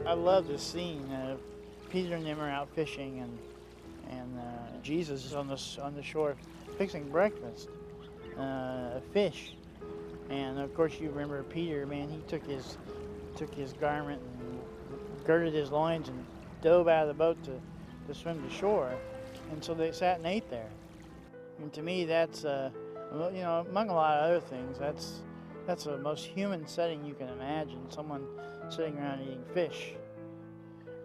I love this scene. Peter and them are out fishing, and Jesus is on the shore fixing breakfast, fish. And of course, you remember Peter, man. He took his garment and girded his loins and dove out of the boat to swim to shore. And so they sat and ate there. And to me, that's among a lot of other things, that's the most human setting you can imagine. Someone sitting around eating fish.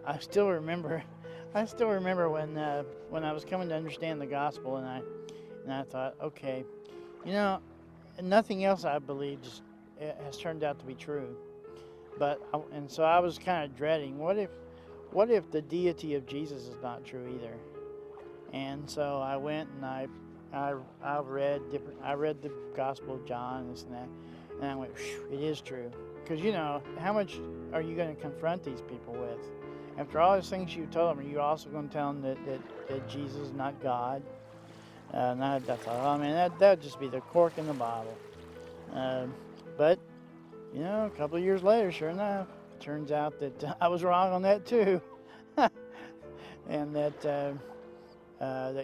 I still remember when I was coming to understand the gospel, and I thought, okay, nothing else I believed has turned out to be true. So I was kind of dreading, what if the deity of Jesus is not true either? And so I went and I read the Gospel of John and this and that, and I went, it is true. Because how much are you going to confront these people with? After all those things you told them, are you also going to tell them that Jesus is not God? And I thought, oh man, that'd just be the cork in the bottle. But a couple of years later, sure enough, it turns out that I was wrong on that too, and that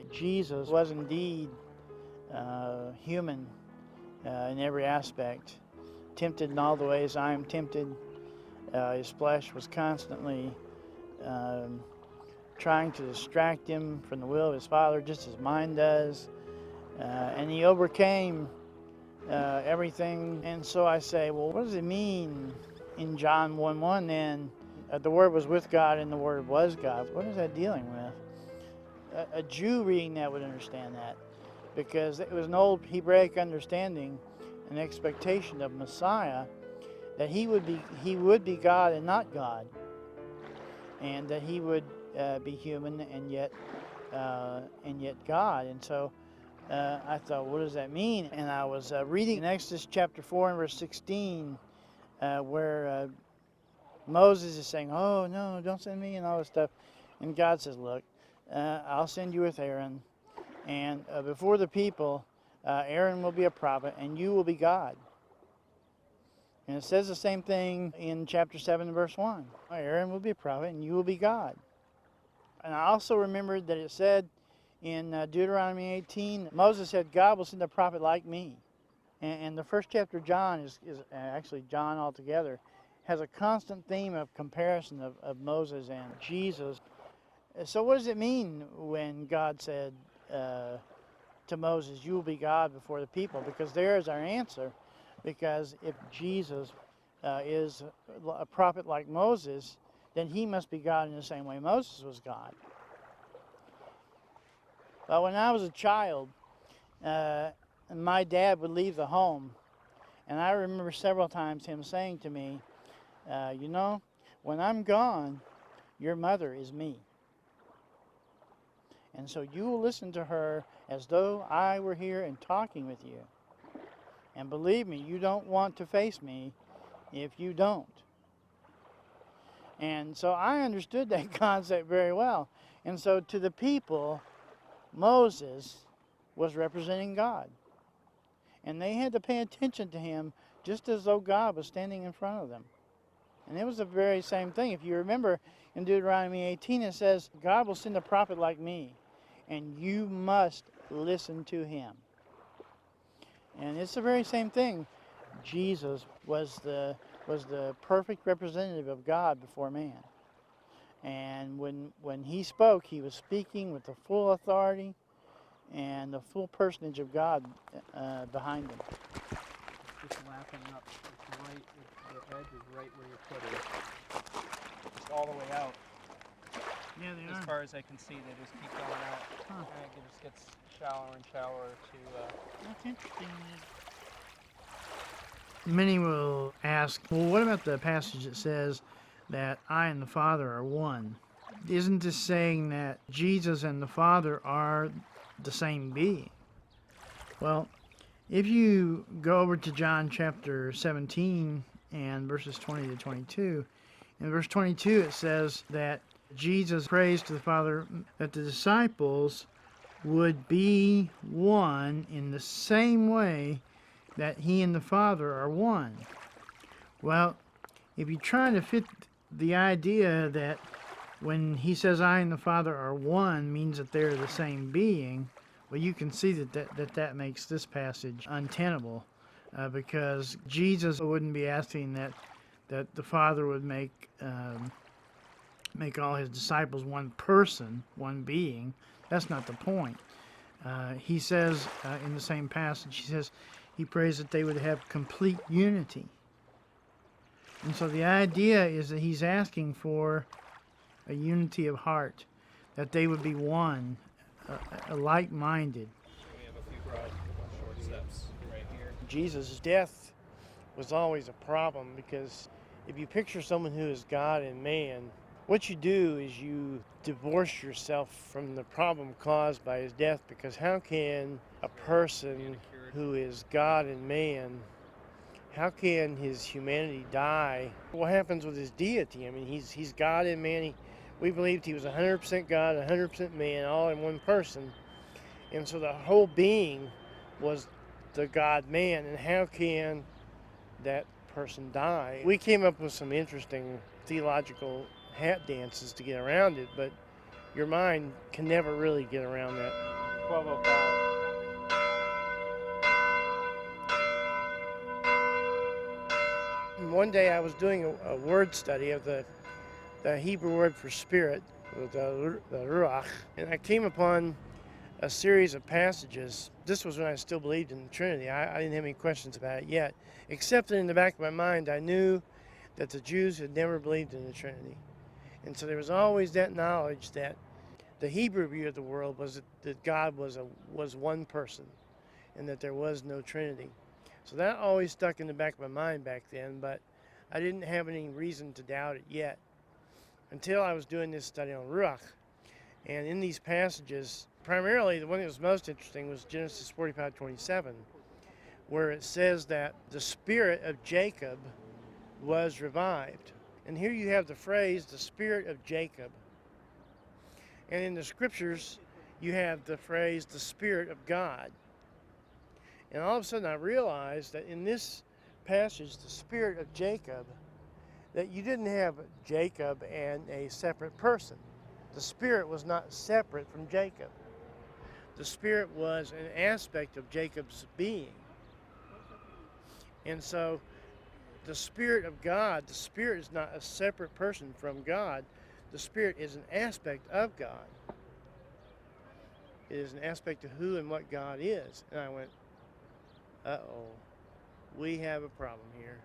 Jesus was indeed human in every aspect, tempted in all the ways I am tempted. His flesh was constantly trying to distract him from the will of his Father, just as mine does, and he overcame everything. And so I say, well, what does it mean in John 1:1 then? The Word was with God and the Word was God. What is that dealing with? A Jew reading that would understand that, because it was an old Hebraic understanding, an expectation of Messiah, that he would be God and not God, and that he would be human and yet God. And so I thought, what does that mean? And I was reading in Exodus chapter 4 and verse 16, where Moses is saying, oh no, don't send me and all this stuff, and God says, look, I'll send you with Aaron, and before the people, Aaron will be a prophet and you will be God. And it says the same thing in chapter 7 and verse 1. Aaron will be a prophet and you will be God. And I also remembered that it said in Deuteronomy 18, Moses said, God will send a prophet like me. And the first chapter of John is actually John altogether, has a constant theme of comparison of Moses and Jesus. So what does it mean when God said to Moses, you will be God before the people? Because there is our answer. Because if Jesus is a prophet like Moses, then he must be God in the same way Moses was God. But when I was a child, my dad would leave the home, and I remember several times him saying to me, when I'm gone, your mother is me. And so you will listen to her as though I were here and talking with you. And believe me, you don't want to face me if you don't. And so I understood that concept very well. And so to the people, Moses was representing God. And they had to pay attention to him just as though God was standing in front of them. And it was the very same thing. If you remember in Deuteronomy 18, it says, God will send a prophet like me, and you must listen to him. And it's the very same thing. Jesus was the perfect representative of God before man. And when he spoke, he was speaking with the full authority and the full personage of God behind him. Just lapping up. It's right, the edge is right where you're putting it. Just all the way out. Yeah, they as are. far as I can see, they just keep going out. Huh. And it just gets shallower and shallower to... That's interesting. Many will ask, well, what about the passage that says that I and the Father are one? Isn't this saying that Jesus and the Father are the same being? Well, if you go over to John chapter 17 and verses 20 to 22, in verse 22 it says that Jesus prays to the Father that the disciples would be one in the same way that he and the Father are one. Well, if you try to fit the idea that when he says I and the Father are one means that they're the same being, well, you can see that makes this passage untenable, because Jesus wouldn't be asking that the Father would make all his disciples one person, one being. That's not the point. He says in the same passage, he prays that they would have complete unity. And so the idea is that he's asking for a unity of heart, that they would be one, like-minded. We have a few broad, short steps right here. Jesus' death was always a problem, because if you picture someone who is God and man, what you do is you divorce yourself from the problem caused by his death, because how can a person who is God and man, how can his humanity die? What happens with his deity? I mean, he's God and man. We believed he was 100% God, 100% man, all in one person. And so the whole being was the God-man, and how can that person die? We came up with some interesting theological hat dances to get around it, but your mind can never really get around that. 12:05. One day I was doing a word study of the Hebrew word for spirit, the ruach, and I came upon a series of passages. This was when I still believed in the Trinity. I didn't have any questions about it yet, except that in the back of my mind I knew that the Jews had never believed in the Trinity. And so there was always that knowledge that the Hebrew view of the world was that God was one person, and that there was no Trinity. So that always stuck in the back of my mind back then, but I didn't have any reason to doubt it yet, until I was doing this study on Ruach. And in these passages, primarily the one that was most interesting was Genesis 45:27, where it says that the spirit of Jacob was revived. And here you have the phrase, the spirit of Jacob. And in the scriptures, you have the phrase, the spirit of God. And all of a sudden I realized that in this passage, the spirit of Jacob, that you didn't have Jacob and a separate person. The spirit was not separate from Jacob. The spirit was an aspect of Jacob's being. And so the spirit of God, the spirit is not a separate person from God. The spirit is an aspect of God. It is an aspect of who and what God is. And I went, uh-oh, we have a problem here.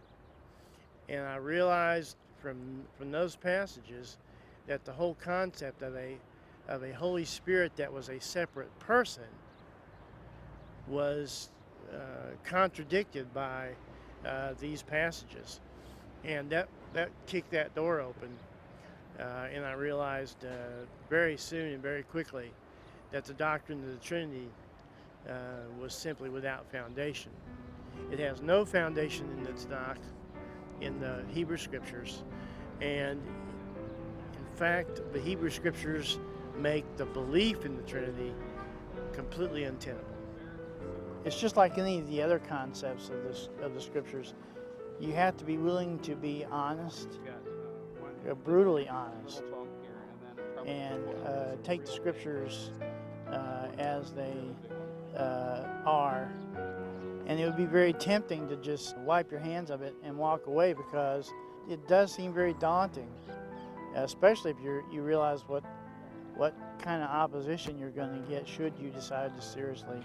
And I realized from those passages that the whole concept of a Holy Spirit that was a separate person was contradicted by these passages. And that kicked that door open. And I realized very soon and very quickly that the doctrine of the Trinity was simply without foundation. It has no foundation in the Tanakh, in the Hebrew Scriptures, and in fact, the Hebrew Scriptures make the belief in the Trinity completely untenable. It's just like any of the other concepts of the Scriptures. You have to be willing to be honest, brutally honest, and take the Scriptures as they are. And it would be very tempting to just wipe your hands of it and walk away, because it does seem very daunting, especially if you realize what kind of opposition you're going to get should you decide to seriously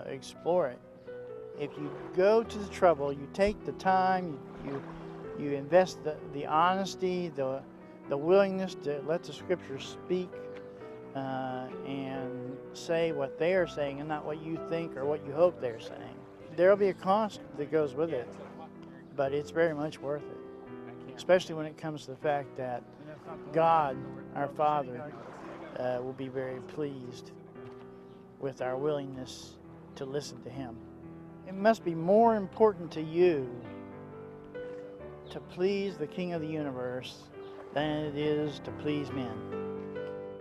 explore it. If you go to the trouble, you take the time, you invest the honesty, the willingness to let the Scriptures speak and say what they are saying and not what you think or what you hope they're saying. There'll be a cost that goes with it, but it's very much worth it, especially when it comes to the fact that God, our Father, will be very pleased with our willingness to listen to Him. It must be more important to you to please the King of the universe than it is to please men.